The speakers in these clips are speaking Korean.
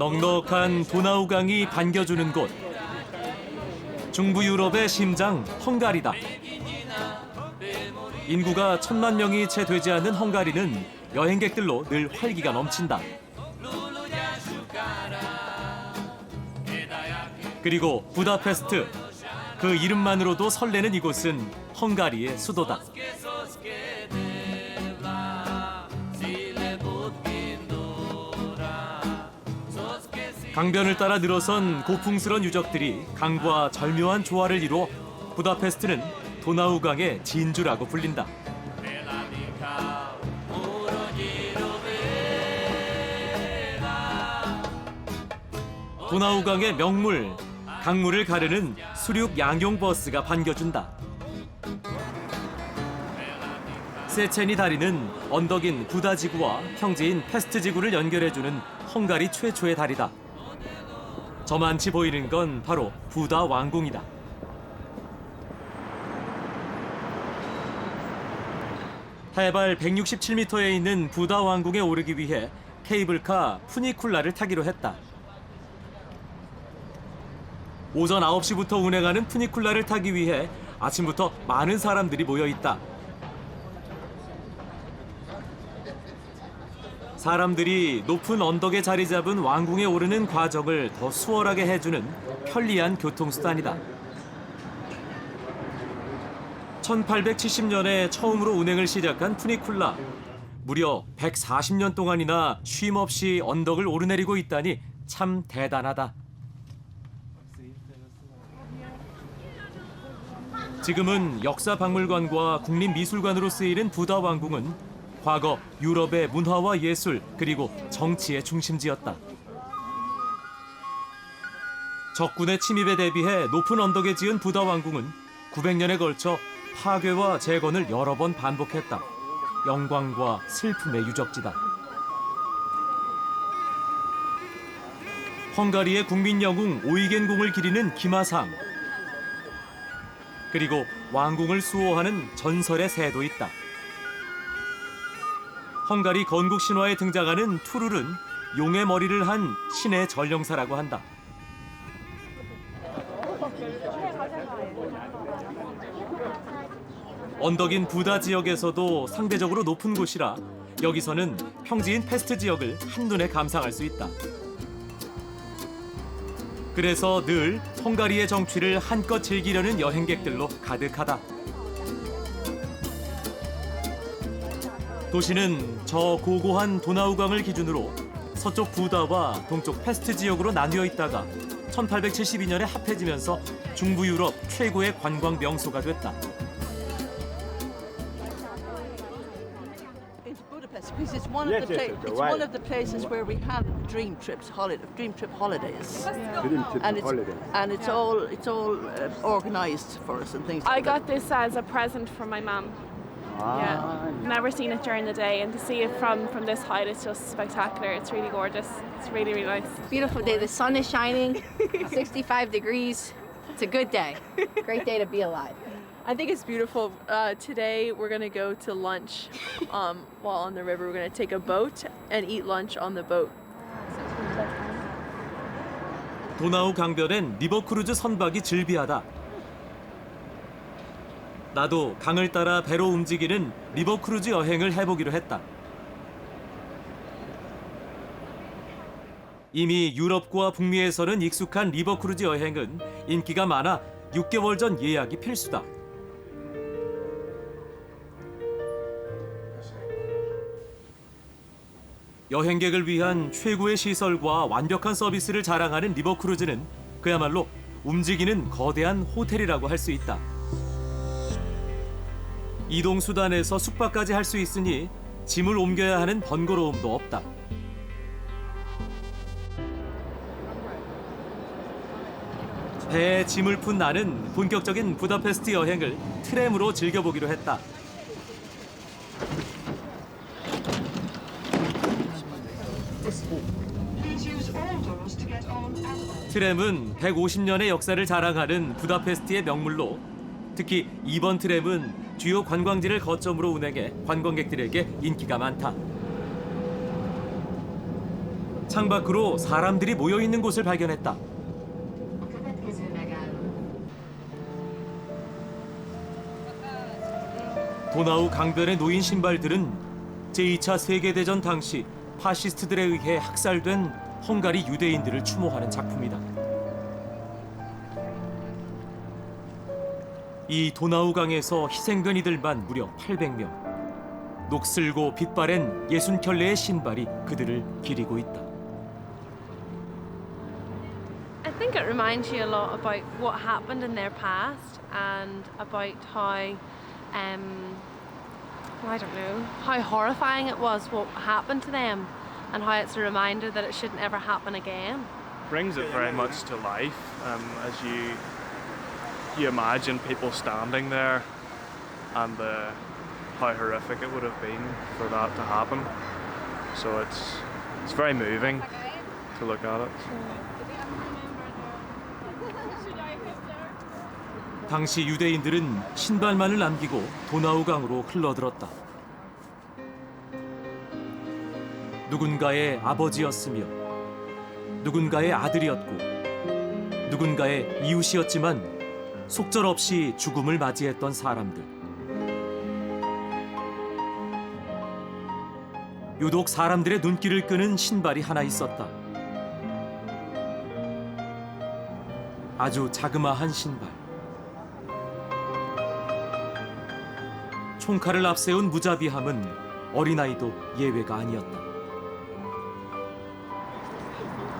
넉넉한 도나우강이 반겨주는 곳. 중부 유럽의 심장 헝가리다. 인구가 1,000만 명이 채 되지 않는 헝가리는 여행객들로 늘 활기가 넘친다. 그리고 부다페스트. 그 이름만으로도 설레는 이곳은 헝가리의 수도다. 강변을 따라 늘어선 고풍스런 유적들이 강과 절묘한 조화를 이루어 부다페스트는 도나우강의 진주라고 불린다. 도나우강의 명물, 강물을 가르는 수륙 양용 버스가 반겨준다. 세첸이 다리는 언덕인 부다 지구와 평지인 페스트 지구를 연결해주는 헝가리 최초의 다리다. 저만치 보이는 건 바로 부다 왕궁이다. 해발 167m에 있는 부다 왕궁에 오르기 위해 케이블카 푸니쿨라를 타기로 했다. 오전 9시부터 운행하는 푸니쿨라를 타기 위해 아침부터 많은 사람들이 모여 있다. 사람들이 높은 언덕에 자리 잡은 왕궁에 오르는 과정을 더 수월하게 해주는 편리한 교통수단이다. 1870년에 처음으로 운행을 시작한 푸니쿨라. 무려 140년 동안이나 쉼 없이 언덕을 오르내리고 있다니 참 대단하다. 지금은 역사박물관과 국립미술관으로 쓰이는 부다 왕궁은 과거 유럽의 문화와 예술 그리고 정치의 중심지였다. 적군의 침입에 대비해 높은 언덕에 지은 부다 왕궁은 900년에 걸쳐 파괴와 재건을 여러 번 반복했다. 영광과 슬픔의 유적지다. 헝가리의 국민 영웅 오이겐궁을 기리는 기마상. 그리고 왕궁을 수호하는 전설의 새도 있다. 헝가리 건국 신화에 등장하는 투룰은 용의 머리를 한 신의 전령사라고 한다. 언덕인 부다 지역에서도 상대적으로 높은 곳이라 여기서는 평지인 페스트 지역을 한눈에 감상할 수 있다. 그래서 늘 헝가리의 정취를 한껏 즐기려는 여행객들로 가득하다. 도시는 저 고고한 도나우강을 기준으로 서쪽 부다와 동쪽 페스트 지역으로 나뉘어 있다가 1872년에 합해지면서 중부 유럽 최고의 관광 명소가 됐다. Because it's one of the places where we have dream trip holidays. Dream trip holiday. And it's all organized for us and things. I like got that. this as a present from my mum. Yeah, never seen it during the day, and to see it from this height, it's just spectacular. It's really gorgeous. It's really, really nice. Beautiful day. The sun is shining, 65 degrees. It's a good day. Great day to be alive. I think it's beautiful. Today we're gonna go to lunch while on the river. We're gonna take a boat and eat lunch on the boat. 도나우 강변엔 리버크루즈 선박이 즐비하다. 나도 강을 따라 배로 움직이는 리버크루즈 여행을 해보기로 했다. 이미 유럽과 북미에서는 익숙한 리버크루즈 여행은 인기가 많아 6개월 전 예약이 필수다. 여행객을 위한 최고의 시설과 완벽한 서비스를 자랑하는 리버크루즈는 그야말로 움직이는 거대한 호텔이라고 할 수 있다. 이동 수단에서 숙박까지 할 수 있으니 짐을 옮겨야 하는 번거로움도 없다. 배에 짐을 푼 나는 본격적인 부다페스트 여행을 트램으로 즐겨보기로 했다. 트램은 150년의 역사를 자랑하는 부다페스트의 명물로 특히 이번 트램은 주요 관광지를 거점으로 운행해 관광객들에게 인기가 많다. 창밖으로 사람들이 모여 있는 곳을 발견했다. 도나우 강변에 놓인 신발들은 제2차 세계대전 당시 파시스트들에 의해 학살된 헝가리 유대인들을 추모하는 작품이다. 이 도나우강에서 희생된 이들만 무려 800명. 녹슬고 빛바랜 60켤레의 신발이 그들을 기리고 있다. I think it reminds you a lot about what happened in their past and about how, I don't know, how horrifying it was what happened to them and how it's a reminder that it shouldn't ever happen again. Brings it very much to life as you imagine people standing there and how horrific it would have been for that to happen. So it's very moving to look at it. 당시 유대인들은 신발만을 남기고 도나우강으로 흘러들었다. 누군가의 아버지였으며 누군가의 아들이었고 누군가의 이웃이었지만 속절없이 죽음을 맞이했던 사람들. 유독 사람들의 눈길을 끄는 신발이 하나 있었다. 아주 자그마한 신발. 총칼을 앞세운 무자비함은 어린아이도 예외가 아니었다.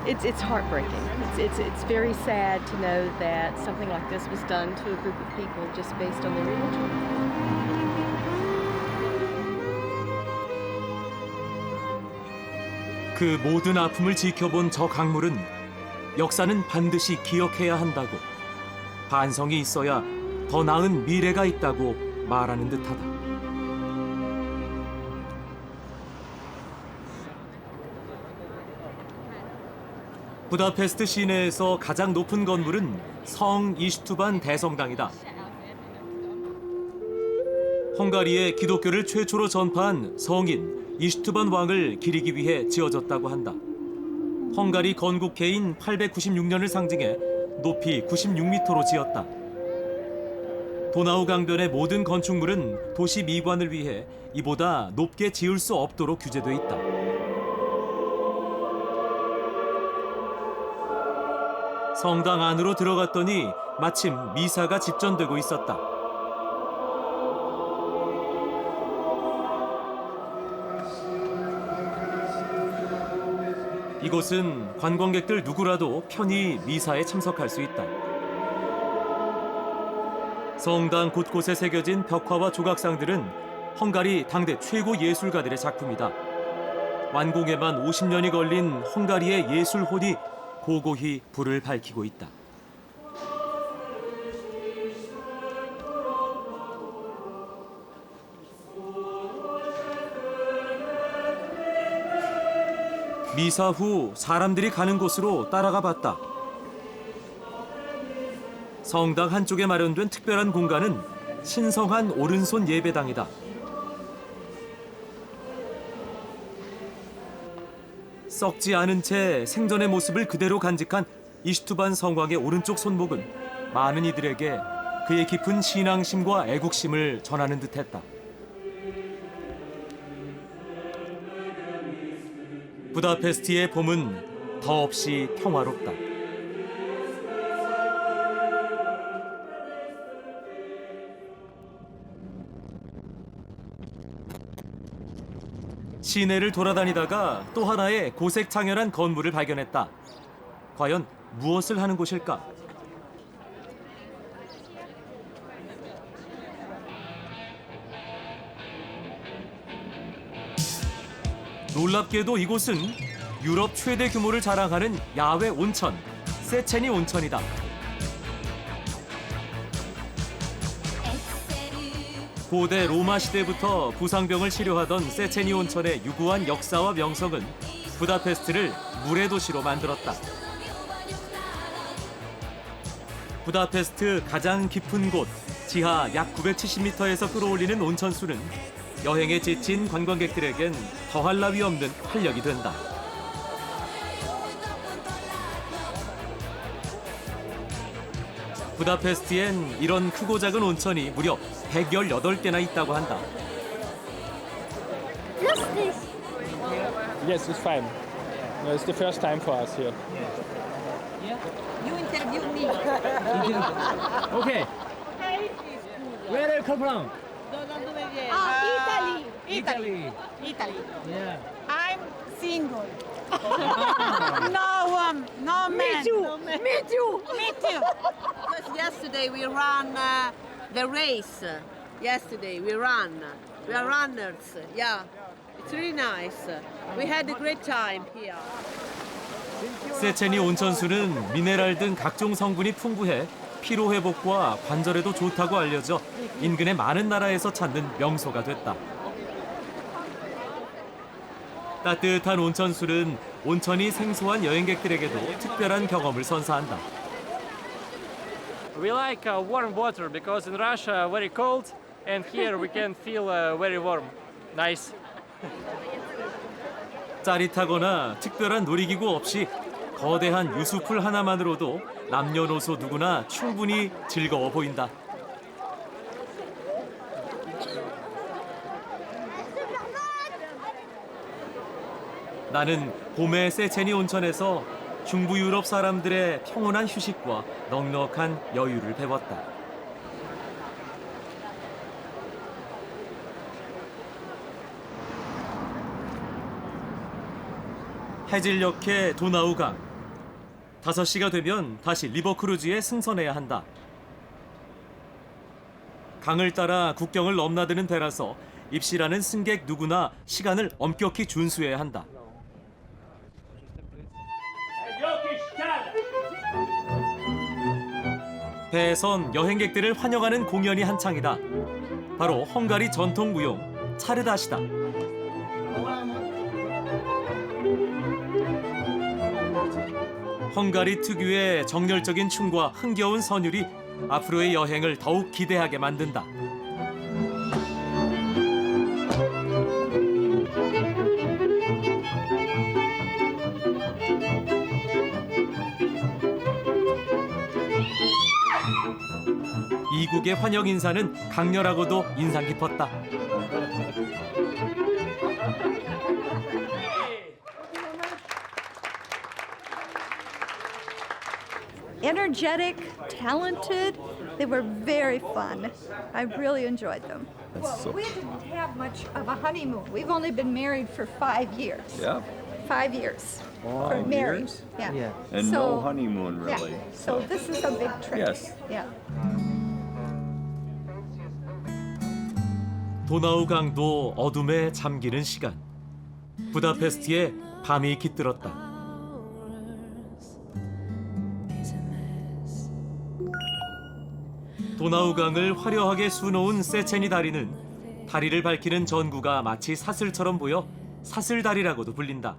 It's heartbreaking. It's very sad to know that something like this was done to a group of people just based on their religion. 그 모든 아픔을 지켜본 저 강물은 역사는 반드시 기억해야 한다고, 반성이 있어야 더 나은 미래가 있다고 말하는 듯하다. 부다페스트 시내에서 가장 높은 건물은 성 이슈투반 대성당이다. 헝가리에 기독교를 최초로 전파한 성인 이슈투반 왕을 기리기 위해 지어졌다고 한다. 헝가리 건국해인 896년을 상징해 높이 96m로 지었다. 도나우 강변의 모든 건축물은 도시 미관을 위해 이보다 높게 지을 수 없도록 규제돼 있다. 성당 안으로 들어갔더니 마침 미사가 집전되고 있었다. 이곳은 관광객들 누구라도 편히 미사에 참석할 수 있다. 성당 곳곳에 새겨진 벽화와 조각상들은 헝가리 당대 최고 예술가들의 작품이다. 완공에만 50년이 걸린 헝가리의 예술혼이 고고히 불을 밝히고 있다. 미사 후 사람들이 가는 곳으로 따라가 봤다. 성당 한쪽에 마련된 특별한 공간은 신성한 오른손 예배당이다. 썩지 않은 채 생전의 모습을 그대로 간직한 이슈투반 성왕의 오른쪽 손목은 많은 이들에게 그의 깊은 신앙심과 애국심을 전하는 듯했다. 부다페스트의 봄은 더없이 평화롭다. 시내를 돌아다니다가 또 하나의 고색창연한 건물을 발견했다. 과연 무엇을 하는 곳일까? 놀랍게도 이곳은 유럽 최대 규모를 자랑하는 야외 온천, 세체니 온천이다. 고대 로마 시대부터 부상병을 치료하던 세체니 온천의 유구한 역사와 명성은 부다페스트를 물의 도시로 만들었다. 부다페스트 가장 깊은 곳, 지하 약 970m에서 끌어올리는 온천수는 여행에 지친 관광객들에겐 더할 나위 없는 활력이 된다. 부다페스트엔 이런 크고 작은 온천이 무려 118개나 있다고 한다. Yes, it's fine. No, it's the first time for us here. You interview me. Okay. Where are you come from? Italy. Italy. Italy. Yeah. I'm single. No man. Me too. Me too. Me too. Because yesterday we ran the race. Yesterday we ran. We are runners. Yeah. It's really nice. We had a great time here. 세체니 온천수는 미네랄 등 각종 성분이 풍부해 피로 회복과 관절에도 좋다고 알려져 인근의 많은 나라에서 찾는 명소가 됐다. 따뜻한 온천수는 온천이 생소한 여행객들에게도 특별한 경험을 선사한다. We like warm water because in Russia very cold and here we can feel very warm. Nice. 짜릿하거나 특별한 놀이기구 없이 거대한 유수풀 하나만으로도 남녀노소 누구나 충분히 즐거워 보인다. 나는 봄의 세체니 온천에서 중부 유럽 사람들의 평온한 휴식과 넉넉한 여유를 배웠다. 해질녘의 도나우강. 5시가 되면 다시 리버크루즈에 승선해야 한다. 강을 따라 국경을 넘나드는 배라서 입실하는 승객 누구나 시간을 엄격히 준수해야 한다. 배에선 여행객들을 환영하는 공연이 한창이다. 바로 헝가리 전통 무용 차르다시다. 헝가리 특유의 정열적인 춤과 흥겨운 선율이 앞으로의 여행을 더욱 기대하게 만든다. 이국의 환영 인사는 강렬하고도 인상 깊었다. Energetic, talented. They were very fun. I really enjoyed them. We didn't have much of a honeymoon. We've only been married for 5 years. Yeah. 5 years. 5 married. years? Yeah. And no honeymoon, really. Yeah. So this is a big trip. Yes. Yeah. 도나우강도 어둠에 잠기는 시간. 부다페스트에 밤이 깃들었다. 도나우강을 화려하게 수놓은 세체니 다리는 다리를 밝히는 전구가 마치 사슬처럼 보여 사슬다리라고도 불린다.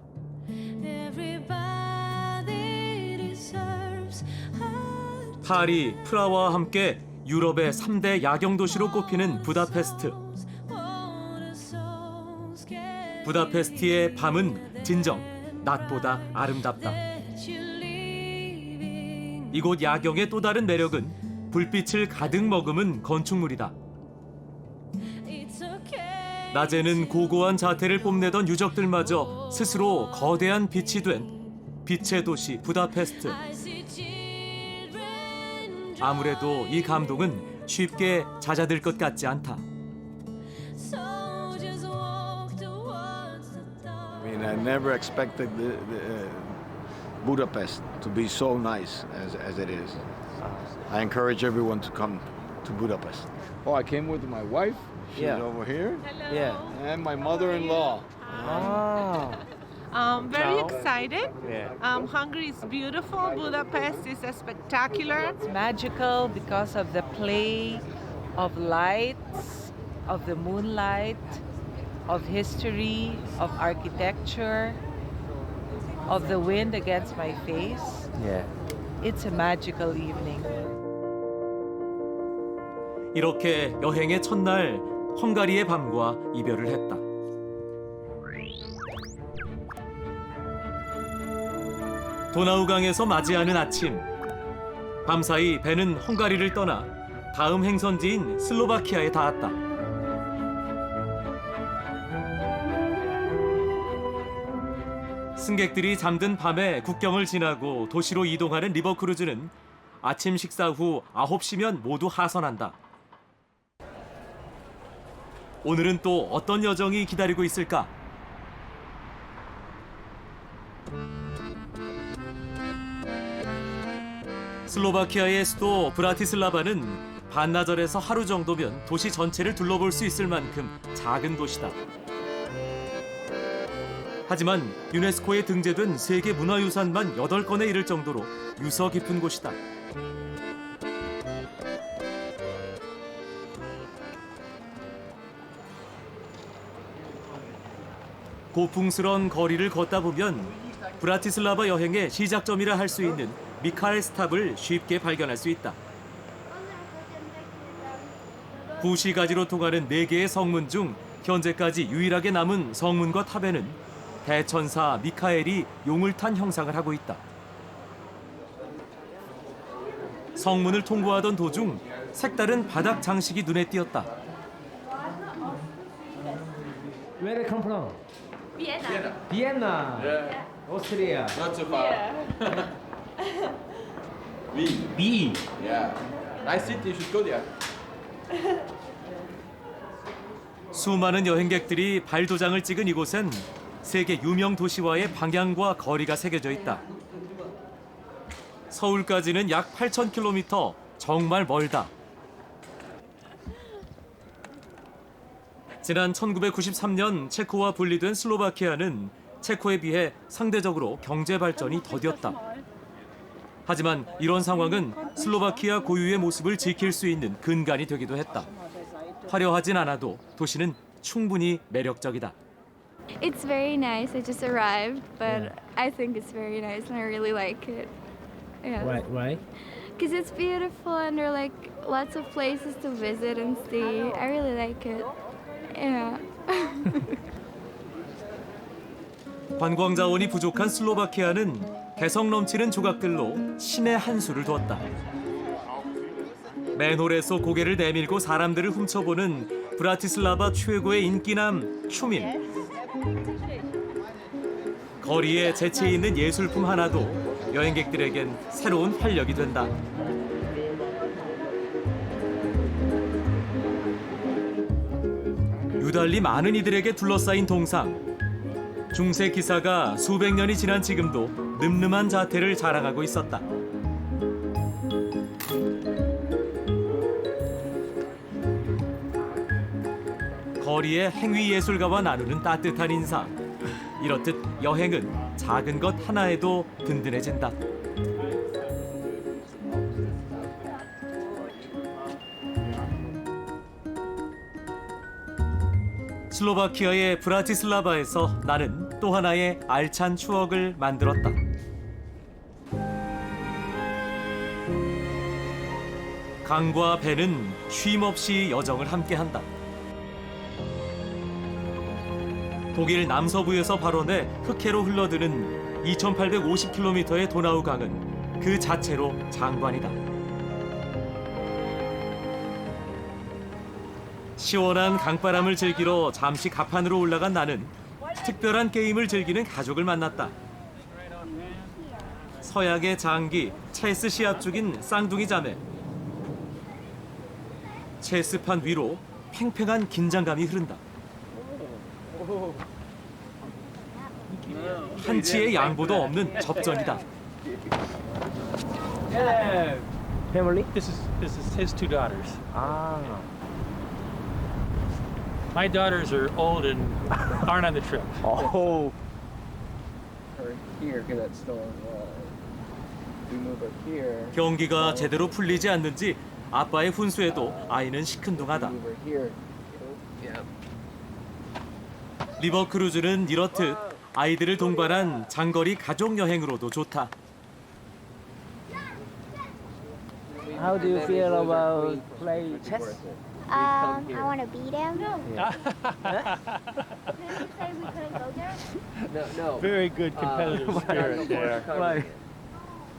파리, 프라하와 함께 유럽의 3대 야경 도시로 꼽히는 부다페스트. 부다페스트의 밤은 진정 낮보다 아름답다. 이곳 야경의 또 다른 매력은 불빛을 가득 머금은 건축물이다. 낮에는 고고한 자태를 뽐내던 유적들마저 스스로 거대한 빛이 된 빛의 도시 부다페스트. 아무래도 이 감동은 쉽게 잦아들 것 같지 않다. I mean, I never expected Budapest to be so nice as it is. I encourage everyone to come to Budapest. Oh, I came with my wife. She's over here. Hello. Yeah. And my mother-in-law. Very excited. Hungary is beautiful. Budapest is spectacular. It's magical because of the play of lights, of the moonlight, of history, of architecture, of the wind against my face. Yeah. It's a magical evening. 이렇게 여행의 첫날 헝가리의 밤과 이별을 했다. 도나우강에서 맞이하는 아침. 밤사이 배는 헝가리를 떠나 다음 행선지인 슬로바키아에 닿았다. 승객들이 잠든 밤에 국경을 지나고 도시로 이동하는 리버 크루즈는 아침 식사 후 9시면 모두 하선한다. 오늘은 또 어떤 여정이 기다리고 있을까? 슬로바키아의 수도 브라티슬라바는 반나절에서 하루 정도면 도시 전체를 둘러볼 수 있을 만큼 작은 도시다. 하지만 유네스코에 등재된 세계 문화유산만 8건에 이를 정도로 유서 깊은 곳이다. 고풍스런 거리를 걷다 보면 브라티슬라바 여행의 시작점이라 할 수 있는 미카엘스탑을 쉽게 발견할 수 있다. 구시가지로 통하는 4개의 성문 중 현재까지 유일하게 남은 성문과 탑에는 대천사 미카엘이 용을 탄 형상을 하고 있다. 성문을 통과하던 도중 색다른 바닥 장식이 눈에 띄었다. Where come from? Vienna. Vienna. Yeah. Austria. Not so far. Wien. B. Yeah. Nice city. You should go there. 수많은 여행객들이 발도장을 찍은 이곳엔 세계 유명 도시와의 방향과 거리가 새겨져 있다. 서울까지는 약 8,000km, 정말 멀다. 지난 1993년 체코와 분리된 슬로바키아는 체코에 비해 상대적으로 경제 발전이 더뎠다. 하지만 이런 상황은 슬로바키아 고유의 모습을 지킬 수 있는 근간이 되기도 했다. 화려하진 않아도 도시는 충분히 매력적이다. It's very nice. I just arrived, but I think it's very nice and I really like it. Yeah. Why? Because it's beautiful and there are like lots of places to visit and see. I really like it. Yeah. 관광 자원이 부족한 슬로바키아는 개성 넘치는 조각들로 신의 한 수를 두었다. 맨홀에서 고개를 내밀고 사람들을 훔쳐보는 브라티슬라바 최고의 인기남 추민. 거리에 재치 있는 예술품 하나도 여행객들에겐 새로운 활력이 된다. 유달리 많은 이들에게 둘러싸인 동상. 중세 기사가 수백 년이 지난 지금도 늠름한 자태를 자랑하고 있었다. 거리의 행위 예술가와 나누는 따뜻한 인사. 이렇듯 여행은 작은 것 하나에도 든든해진다. 슬로바키아의 브라티슬라바에서 나는 또 하나의 알찬 추억을 만들었다. 강과 배는 쉼없이 여정을 함께한다. 독일 남서부에서 발원해 흑해로 흘러드는 2,850km의 도나우 강은 그 자체로 장관이다. 시원한 강바람을 즐기러 잠시 가판으로 올라간 나는 특별한 게임을 즐기는 가족을 만났다. 서양의 장기 체스 시합 중인 쌍둥이 자매. 체스판 위로 팽팽한 긴장감이 흐른다. 한치의 양보도 없는 접전이다. Family? This is his two daughters. Ah. My daughters are old and aren't on the trip. Oh. Or here, because that's still. We move her here. 경기가 제대로 풀리지 않는지 아빠의 훈수에도 아이는 시큰둥하다. Move her here. Yeah. 리버 크루즈는 이렇듯 아이들을 동반한 장거리 가족 여행으로도 좋다. How do you feel about play chess? I want to beat him. No. Very good competitive spirit there. Why?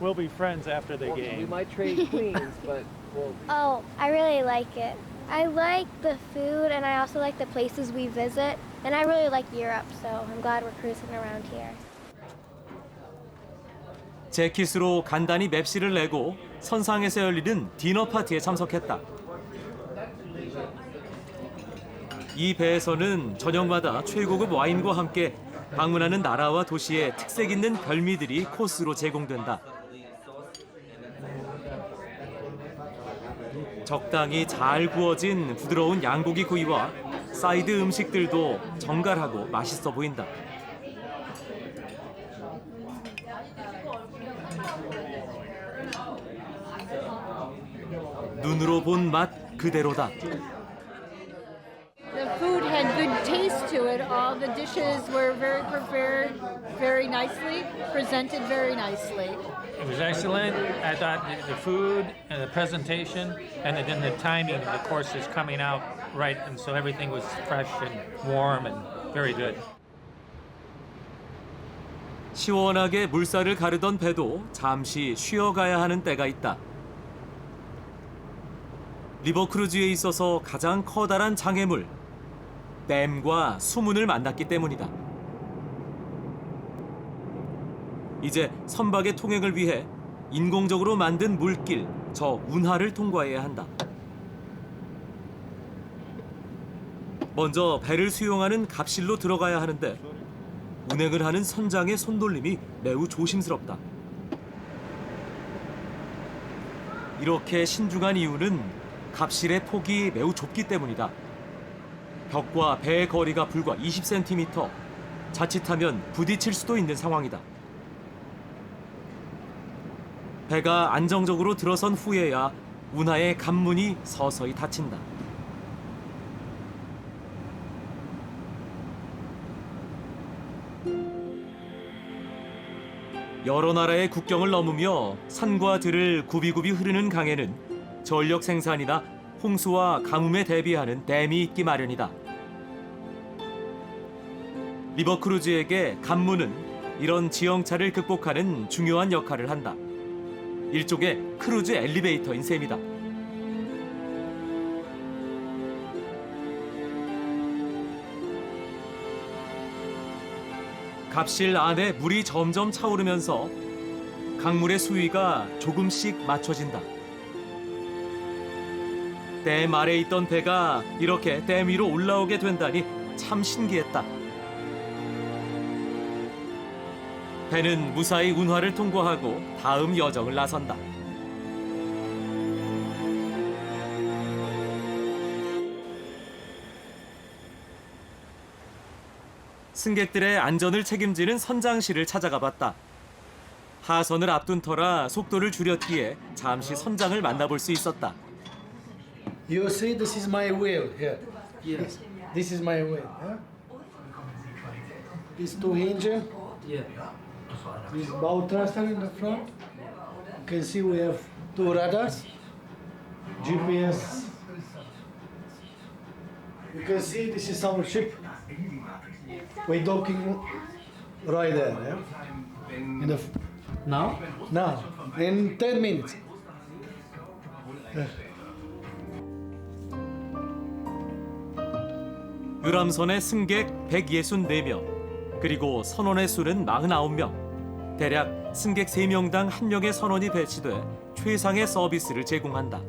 we'll be friends after the We game. might trade queens, but we'll. Oh, I really like it. I like the food and I also like the places we visit. And I really like Europe, so I'm glad we're cruising around here. 재킷으로 간단히 맵시를 내고 선상에서 열리는 디너 파티에 참석했다. 이 배에서는 저녁마다 최고급 와인과 함께 방문하는 나라와 도시의 특색 있는 별미들이 코스로 제공된다. 적당히 잘 구워진 부드러운 양고기 구이와 사이드 음식들도 정갈하고 맛있어 보인다. 눈으로 본 맛 그대로다. The food had good taste to it. All the dishes were very prepared very nicely, presented very nicely. It was excellent. I thought the food and the presentation and then the timing of the courses coming out right, and so everything was fresh and warm and very good. 시원하게 물살을 가르던 배도 잠시 쉬어가야 하는 때가 있다. 리버크루즈에 있어서 가장 커다란 장애물, 댐과 수문을 만났기 때문이다. 이제 선박의 통행을 위해 인공적으로 만든 물길, 저 운하를 통과해야 한다. 먼저 배를 수용하는 갑실로 들어가야 하는데 운행을 하는 선장의 손놀림이 매우 조심스럽다. 이렇게 신중한 이유는 갑실의 폭이 매우 좁기 때문이다. 벽과 배의 거리가 불과 20cm, 자칫하면 부딪힐 수도 있는 상황이다. 배가 안정적으로 들어선 후에야 운하의 갑문이 서서히 닫힌다. 여러 나라의 국경을 넘으며 산과 들을 굽이굽이 흐르는 강에는 전력 생산이나 홍수와 가뭄에 대비하는 댐이 있기 마련이다. 리버크루즈에게 갑문은 이런 지형차를 극복하는 중요한 역할을 한다. 일종의 크루즈 엘리베이터인 셈이다. 갑실 안에 물이 점점 차오르면서 강물의 수위가 조금씩 맞춰진다. 댐 아래에 있던 배가 이렇게 댐 위로 올라오게 된다니 참 신기했다. 배는 무사히 운하를 통과하고 다음 여정을 나선다. 승객들의 안전을 책임지는 선장실을 찾아가 봤다. 하선을 앞둔 터라 속도를 줄였기에 잠시 선장을 만나볼 수 있었다. You see, this is my wheel here. Yes. This is my wheel. Huh? These two hinges. Yeah. This bow thruster in the front. You can see we have two radars. GPS. You can see this is our ship. We're docking right there. Yeah? In the Now? Now, in 10 minutes. 유람선의 승객 164명, 그리고 선원의 수는 49명. 대략 승객 3명당 1명의 선원이 배치돼 최상의 서비스를 제공한다.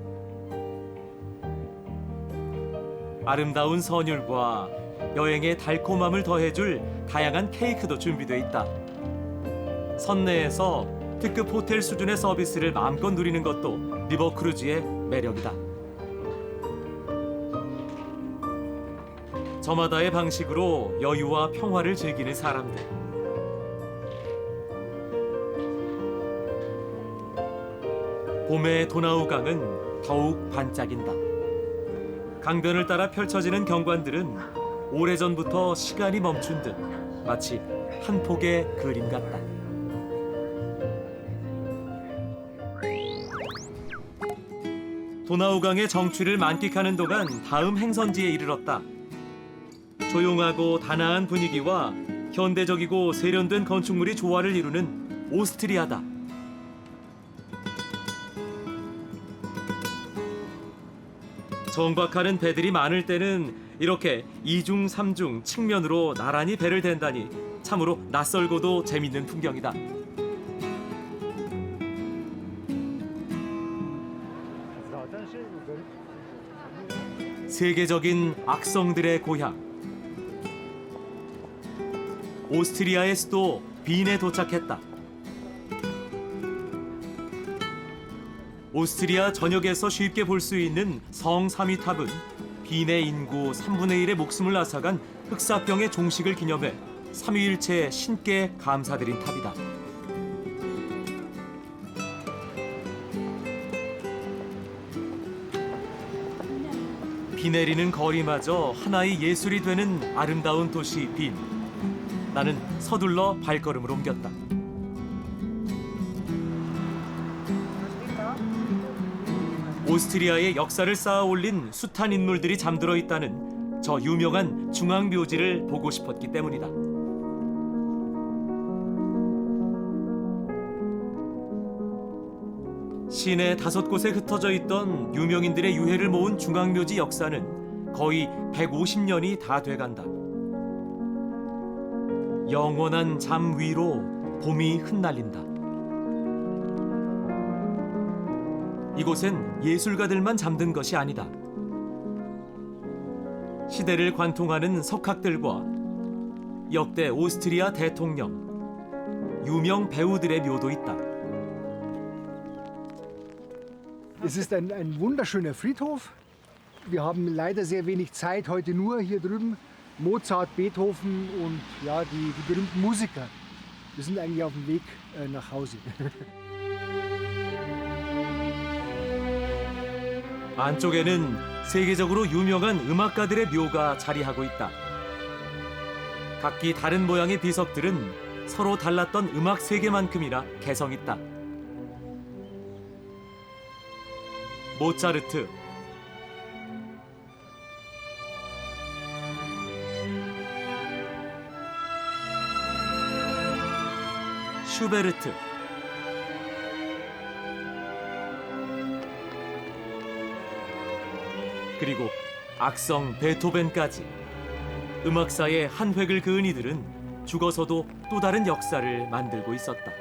아름다운 선율과 여행의 달콤함을 더해줄 다양한 케이크도 준비돼 있다. 선내에서 특급 호텔 수준의 서비스를 마음껏 누리는 것도 리버크루즈의 매력이다. 저마다의 방식으로 여유와 평화를 즐기는 사람들. 봄의 도나우강은 더욱 반짝인다. 강변을 따라 펼쳐지는 경관들은 오래전부터 시간이 멈춘 듯 마치 한 폭의 그림 같다. 도나우강의 정취를 만끽하는 동안 다음 행선지에 이르렀다. 조용하고 단아한 분위기와 현대적이고 세련된 건축물이 조화를 이루는 오스트리아다. 정박하는 배들이 많을 때는 이렇게 2중, 3중 측면으로 나란히 배를 댄다니 참으로 낯설고도 재밌는 풍경이다. 세계적인 악성들의 고향. 오스트리아의 수도 빈에 도착했다. 오스트리아 전역에서 쉽게 볼 수 있는 성 3위탑은 빈의 인구 3분의 1의 목숨을 앗아간 흑사병의 종식을 기념해 3위일체에 신께 감사드린 탑이다. 비 내리는 거리마저 하나의 예술이 되는 아름다운 도시 빈. 나는 서둘러 발걸음을 옮겼다. 오스트리아의 역사를 쌓아 올린 숱한 인물들이 잠들어 있다는 저 유명한 중앙묘지를 보고 싶었기 때문이다. 시내 5곳에 흩어져 있던 유명인들의 유해를 모은 중앙묘지 역사는 거의 150년이 다 돼간다. 영원한 잠 위로 봄이 흩날린다. 이곳엔 예술가들만 잠든 것이 아니다. 시대를 관통하는 석학들과 역대 오스트리아 대통령, 유명 배우들의 묘도 있다. Es ist ein wunderschöner Friedhof. Wir haben leider sehr wenig Zeit heute nur hier drüben. Mozart, Beethoven und ja, die berühmten Musiker. Wir sind eigentlich auf dem Weg nach Hause. 안쪽에는 세계적으로 유명한 음악가들의 묘가 자리하고 있다. 각기 다른 모양의 비석들은 서로 달랐던 음악 세계만큼이나 개성 있다. 모차르트, 슈베르트, 그리고 악성 베토벤까지 음악사의 한 획을 그은 이들은 죽어서도 또 다른 역사를 만들고 있었다.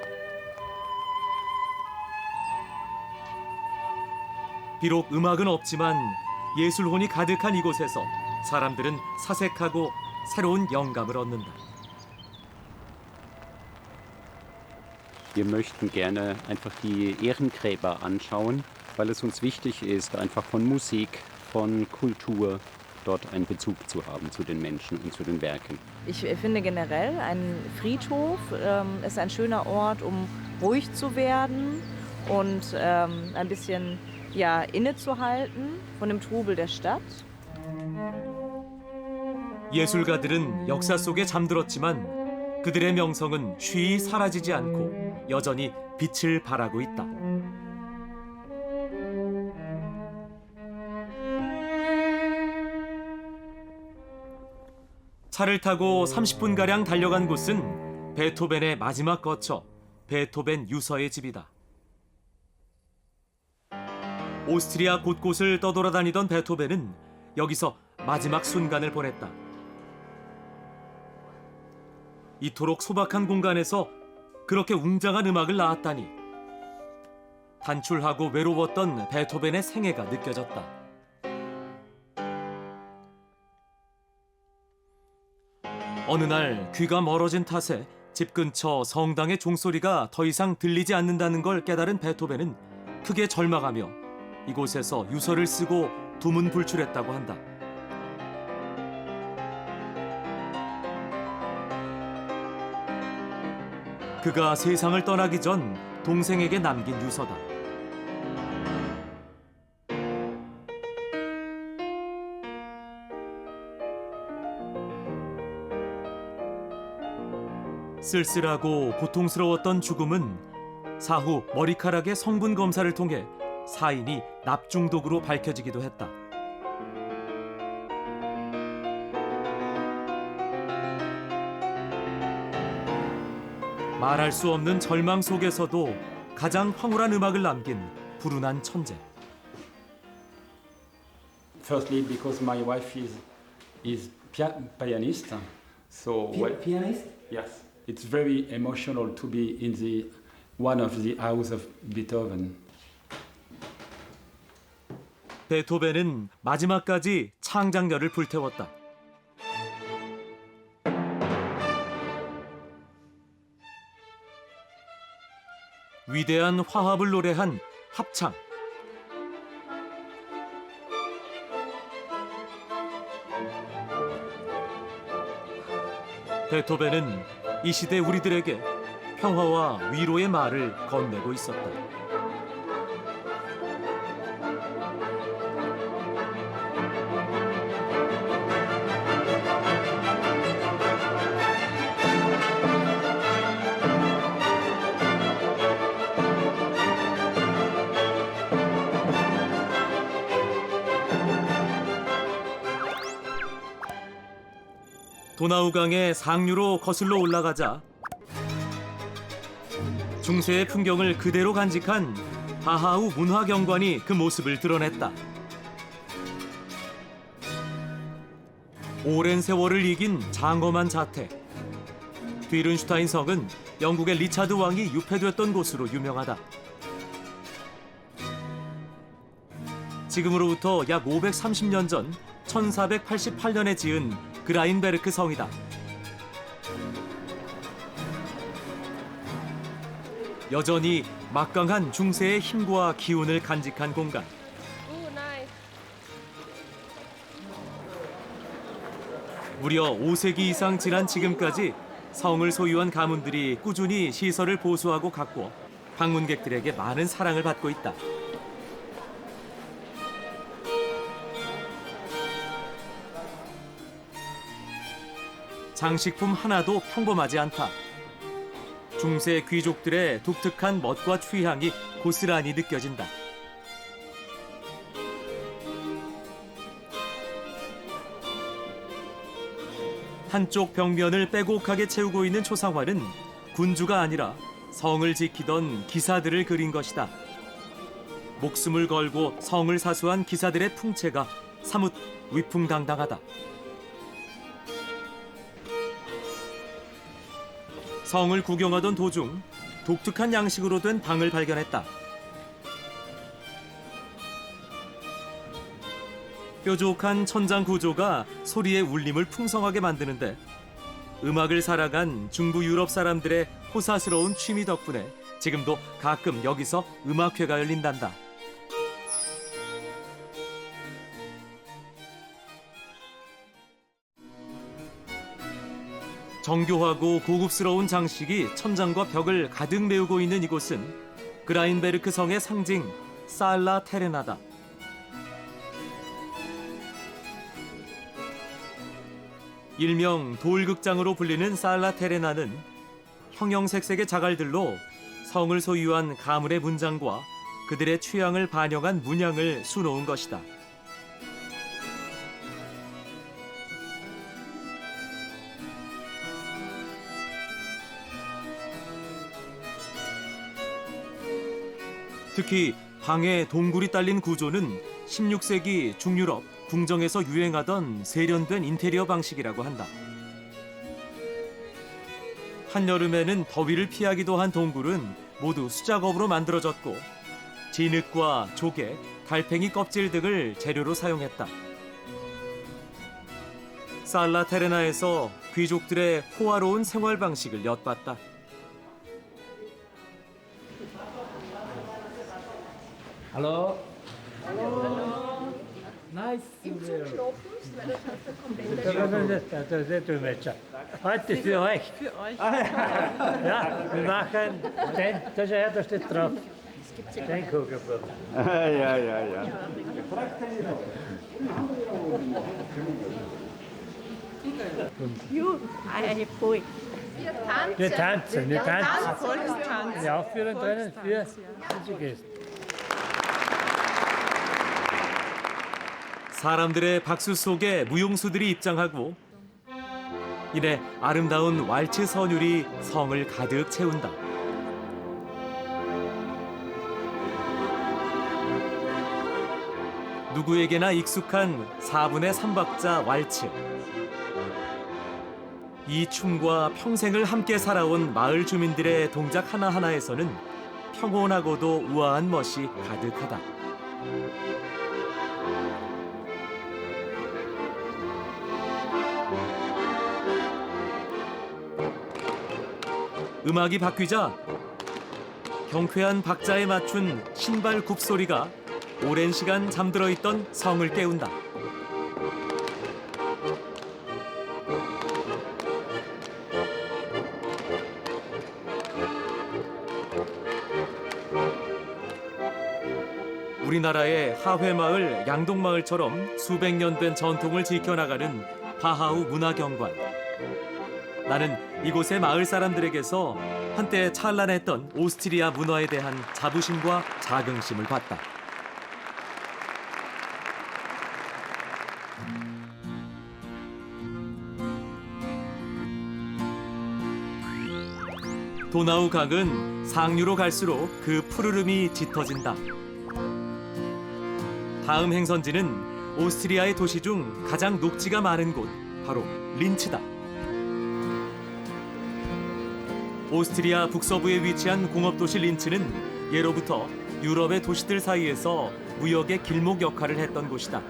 비록 음악은 없지만 예술혼이 가득한 이곳에서 사람들은 사색하고 새로운 영감을 얻는다. Wir möchten gerne einfach die Ehrengräber anschauen, weil es uns wichtig ist, einfach von Musik, von Kultur dort einen Bezug zu haben zu den Menschen und zu den Werken. Ich finde generell, ein Friedhof ist ein schöner Ort, um ruhig zu werden und ein bisschen innezuhalten von dem Trubel der Stadt. 예술가들은 역사 속에 잠들었지만 그들의 명성은 쉬이 사라지지 않고 여전히 빛을 발하고 있다. 차를 타고 30분가량 달려간 곳은 베토벤의 마지막 거처, 베토벤 유서의 집이다. 오스트리아 곳곳을 떠돌아다니던 베토벤은 여기서 마지막 순간을 보냈다. 이토록 소박한 공간에서 그렇게 웅장한 음악을 낳았다니. 단출하고 외로웠던 베토벤의 생애가 느껴졌다. 어느 날 귀가 멀어진 탓에 집 근처 성당의 종소리가 더 이상 들리지 않는다는 걸 깨달은 베토벤은 크게 절망하며 이곳에서 유서를 쓰고 두문불출했다고 한다. 그가 세상을 떠나기 전 동생에게 남긴 유서다. 쓸쓸하고 고통스러웠던 죽음은 사후 머리카락의 성분 검사를 통해 사인이 납중독으로 밝혀지기도 했다. 말할 수 없는 절망 속에서도 가장 황홀한 음악을 남긴 불운한 천재. Firstly, because my wife is pianist, so pianist? Yes, it's very emotional to be in the one of the house of Beethoven. 베토벤은 마지막까지 창작열을 불태웠다. 위대한 화합을 노래한 합창. 베토벤은 이 시대 우리들에게 평화와 위로의 말을 건네고 있었다. 도나우강의 상류로 거슬러 올라가자 중세의 풍경을 그대로 간직한 하하우 문화경관이 그 모습을 드러냈다. 오랜 세월을 이긴 장엄한 자태. 뒤른슈타인 성은 영국의 리차드 왕이 유폐됐던 곳으로 유명하다. 지금으로부터 약 530년 전 1488년에 지은 그라인베르크 성이다. 여전히 막강한 중세의 힘과 기운을 간직한 공간. 무려 5세기 이상 지난 지금까지 성을 소유한 가문들이 꾸준히 시설을 보수하고 가꾸어 방문객들에게 많은 사랑을 받고 있다. 장식품 하나도 평범하지 않다. 중세 귀족들의 독특한 멋과 취향이 고스란히 느껴진다. 한쪽 벽면을 빼곡하게 채우고 있는 초상화는 군주가 아니라 성을 지키던 기사들을 그린 것이다. 목숨을 걸고 성을 사수한 기사들의 풍채가 사뭇 위풍당당하다. 성을 구경하던 도중 독특한 양식으로 된 방을 발견했다. 뾰족한 천장 구조가 소리의 울림을 풍성하게 만드는데 음악을 사랑한 중부 유럽 사람들의 호사스러운 취미 덕분에 지금도 가끔 여기서 음악회가 열린단다. 정교하고 고급스러운 장식이 천장과 벽을 가득 메우고 있는 이곳은 그라인베르크 성의 상징 살라 테레나다. 일명 돌극장으로 불리는 살라 테레나는 형형색색의 자갈들로 성을 소유한 가문의 문장과 그들의 취향을 반영한 문양을 수놓은 것이다. 특히 방에 동굴이 딸린 구조는 16세기 중유럽 궁정에서 유행하던 세련된 인테리어 방식이라고 한다. 한여름에는 더위를 피하기도 한 동굴은 모두 수작업으로 만들어졌고 진흙과 조개, 달팽이 껍질 등을 재료로 사용했다. 살라 테레나에서 귀족들의 호화로운 생활 방식을 엿봤다. Hallo. Hallo. Nice to Im meet you. Zug Dolmetscher. Heute für euch. Für euch. Ja, wir machen den, das ist ja, da steht drauf. Den Kugelbrot. Ja. You, I pui. Wir tanzen. Volkstanz. Die Aufführung drinnen für unsere Gäste. 사람들의 박수 속에 무용수들이 입장하고 이내 아름다운 왈츠 선율이 성을 가득 채운다. 누구에게나 익숙한 4분의 3박자 왈츠. 이 춤과 평생을 함께 살아온 마을 주민들의 동작 하나하나에서는 평온하고도 우아한 멋이 가득하다. 음악이 바뀌자 경쾌한 박자에 맞춘 신발 굽소리가 오랜 시간 잠들어 있던 성을 깨운다. 우리나라의 하회마을, 양동마을처럼 수백 년 된 전통을 지켜나가는 바하우 문화경관. 나는 이곳의 마을 사람들에게서 한때 찬란했던 오스트리아 문화에 대한 자부심과 자긍심을 봤다. 도나우 강은 상류로 갈수록 그 푸르름이 짙어진다. 다음 행선지는 오스트리아의 도시 중 가장 녹지가 많은 곳, 바로 린츠다. 오스트리아 북서부에 위치한 공업도시 린츠는 예로부터 유럽의 도시들 사이에서 무역의 길목 역할을 했던 곳이다.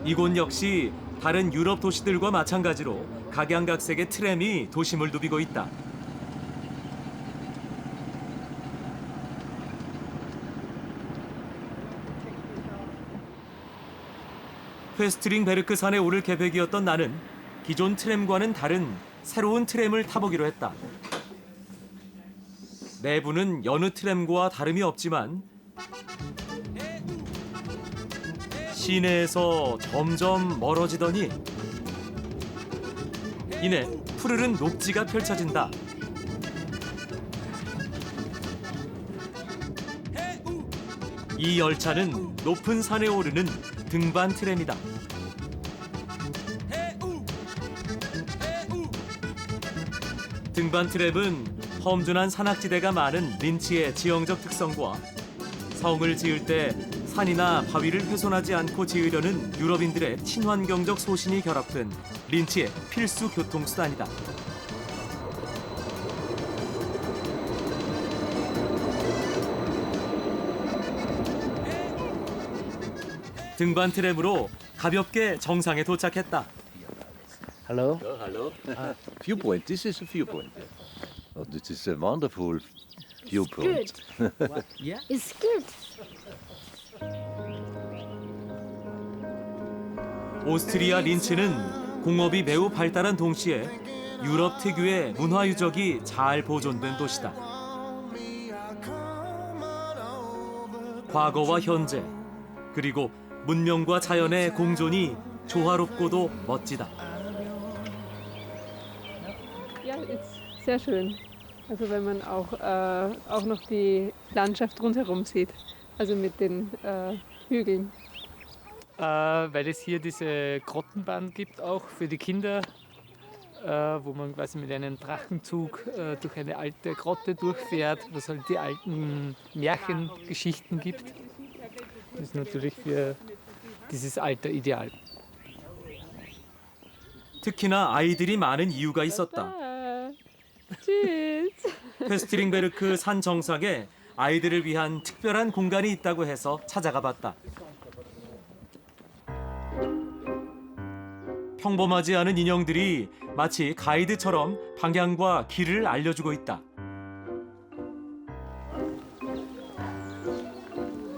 이곳 역시 다른 유럽 도시들과 마찬가지로 각양각색의 트램이 도심을 누비고 있다. 페스트링베르크 산에 오를 계획이었던 나는 기존 트램과는 다른 새로운 트램을 타보기로 했다. 내부는 여느 트램과 다름이 없지만 시내에서 점점 멀어지더니 이내 푸르른 녹지가 펼쳐진다. 이 열차는 높은 산에 오르는 등반 트램이다. 등반 트램은 험준한 산악지대가 많은 린츠의 지형적 특성과 성을 지을 때 산이나 바위를 훼손하지 않고 지으려는 유럽인들의 친환경적 소신이 결합된 린츠의 필수 교통수단이다. 등반 트램으로 가볍게 정상에 도착했다. Hello. Hello. Viewpoint. This is a viewpoint. Oh, this is a wonderful viewpoint. Yeah. It's good. 오스트리아 린츠는 공업이 매우 발달한 동시에 유럽 특유의 문화 유적이 잘 보존된 도시다. 과거와 현재, 그리고 문명과 자연의 공존이 조화롭고도 멋지다. Ja, ist sehr schön. Also wenn man auch noch die Landschaft rundherum sieht, also mit den Hügeln. Weil es hier diese Grottenbahn gibt, auch für die Kinder, wo man quasi mit einem Drachenzug durch eine alte Grotte durchfährt, wo es halt die alten Märchengeschichten gibt. Das ist natürlich für dieses Alter ideal. 특히나 아이들이 많은 이유가 있었다. 페스트링베르크 산 정상에 아이들을 위한 특별한 공간이 있다고 해서 찾아가 봤다. 평범하지 않은 인형들이 마치 가이드처럼 방향과 길을 알려주고 있다.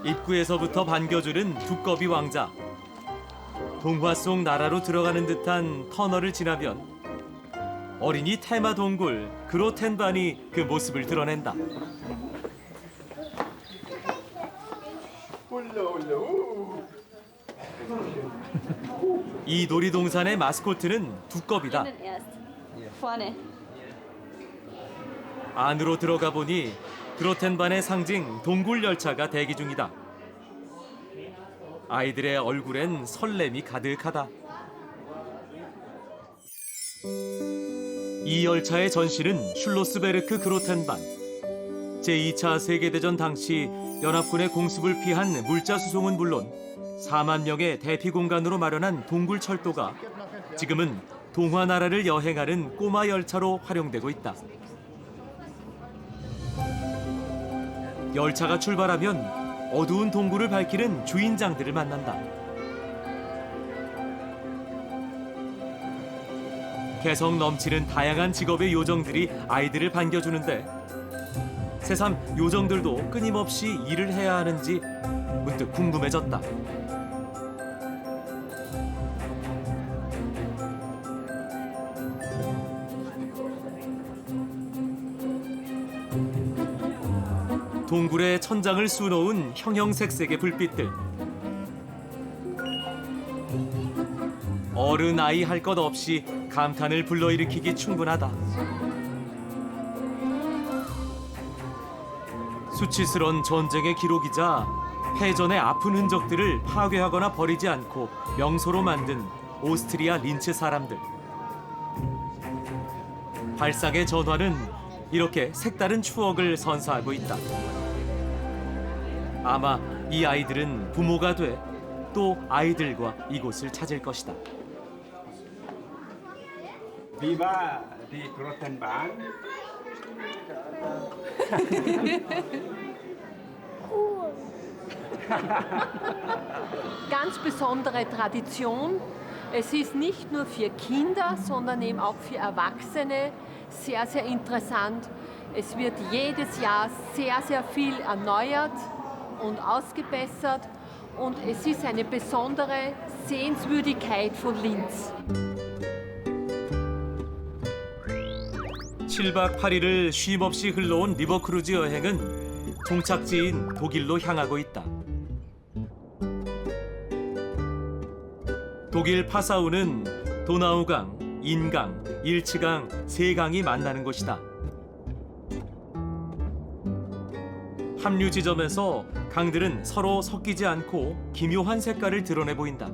입구에서부터 반겨주는 두꺼비 왕자. 동화 속 나라로 들어가는 듯한 터널을 지나면 어린이 테마 동굴 그로텐반이 그 모습을 드러낸다. 이 놀이동산의 마스코트는 두꺼비다. 안으로 들어가 보니 그로텐반의 상징 동굴 열차가 대기 중이다. 아이들의 얼굴엔 설렘이 가득하다. 이 열차의 전신은 슐로스베르크 그로텐반. 제2차 세계대전 당시 연합군의 공습을 피한 물자 수송은 물론 4만 명의 대피 공간으로 마련한 동굴 철도가 지금은 동화 나라를 여행하는 꼬마 열차로 활용되고 있다. 열차가 출발하면 어두운 동굴을 밝히는 주인장들을 만난다. 개성 넘치는 다양한 직업의 요정들이 아이들을 반겨주는데 새삼 요정들도 끊임없이 일을 해야 하는지 문득 궁금해졌다. 동굴의 천장을 쑤놓은 형형색색의 불빛들. 어른 아이 할 것 없이 감탄을 불러일으키기 충분하다. 수치스런 전쟁의 기록이자 패전의 아픈 흔적들을 파괴하거나 버리지 않고 명소로 만든 오스트리아 린츠 사람들. 발상의 전환은 이렇게 색다른 추억을 선사하고 있다. 아마 이 아이들은 부모가 돼 또 아이들과 이곳을 찾을 것이다. Viva die Grottenbahn. Ganz besondere Tradition. Es ist nicht nur für Kinder, sondern eben auch für Erwachsene sehr, sehr interessant. Es wird jedes Jahr sehr, sehr viel erneuert und ausgebessert und es ist eine besondere Sehenswürdigkeit von Linz. 7박 8일을 쉼없이 흘러온 리버크루즈 여행은 종착지인 독일로 향하고 있다. 독일 파사우는 도나우강, 인강, 일츠강 세 강이 만나는 곳이다. 합류 지점에서 강들은 서로 섞이지 않고 기묘한 색깔을 드러내 보인다.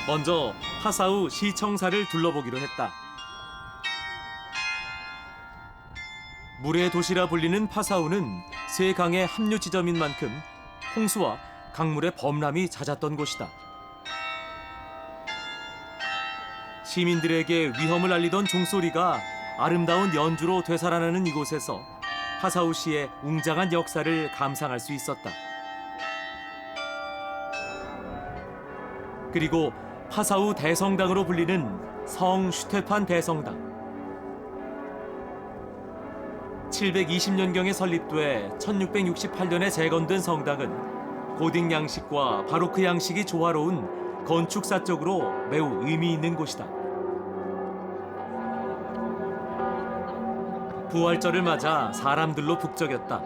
먼저 파사우 시청사를 둘러보기로 했다. 물의 도시라 불리는 파사우는 세 강의 합류 지점인 만큼 홍수와 강물의 범람이 잦았던 곳이다. 시민들에게 위험을 알리던 종소리가 아름다운 연주로 되살아나는 이곳에서 파사우시의 웅장한 역사를 감상할 수 있었다. 그리고 파사우 대성당으로 불리는 성 슈테판 대성당. 720년경에 설립돼 1668년에 재건된 성당은 고딕 양식과 바로크 양식이 조화로운 건축사적으로 매우 의미 있는 곳이다. 부활절을 맞아 사람들로 북적였다.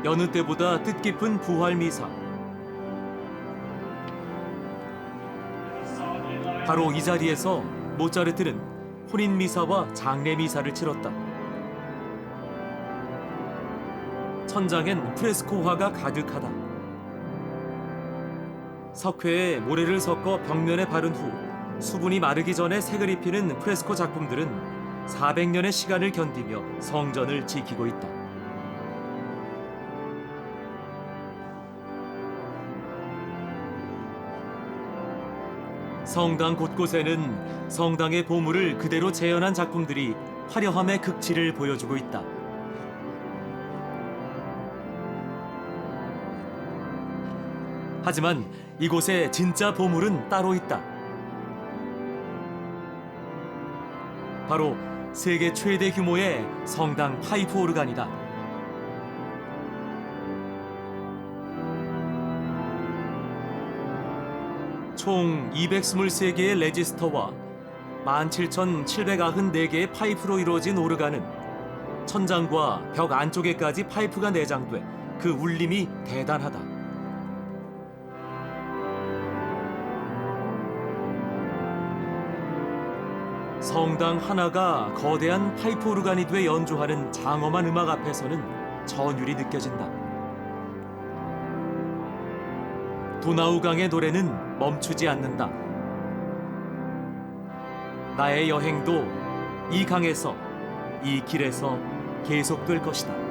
여느 때보다 뜻깊은 부활 미사. 바로 이 자리에서 모차르트는 혼인 미사와 장례 미사를 치렀다. 천장엔 프레스코화가 가득하다. 석회에 모래를 섞어 벽면에 바른 후 수분이 마르기 전에 색을 입히는 프레스코 작품들은 400년의 시간을 견디며 성전을 지키고 있다. 성당 곳곳에는 성당의 보물을 그대로 재현한 작품들이 화려함의 극치를 보여주고 있다. 하지만 이곳에 진짜 보물은 따로 있다. 바로 세계 최대 규모의 성당 파이프 오르간이다. 총 223개의 레지스터와 17,794개의 파이프로 이루어진 오르간은 천장과 벽 안쪽에까지 파이프가 내장돼 그 울림이 대단하다. 성당 하나가 거대한 파이프 오르간이 돼 연주하는 장엄한 음악 앞에서는 전율이 느껴진다. 도나우강의 노래는 멈추지 않는다. 나의 여행도 이 강에서 이 길에서 계속될 것이다.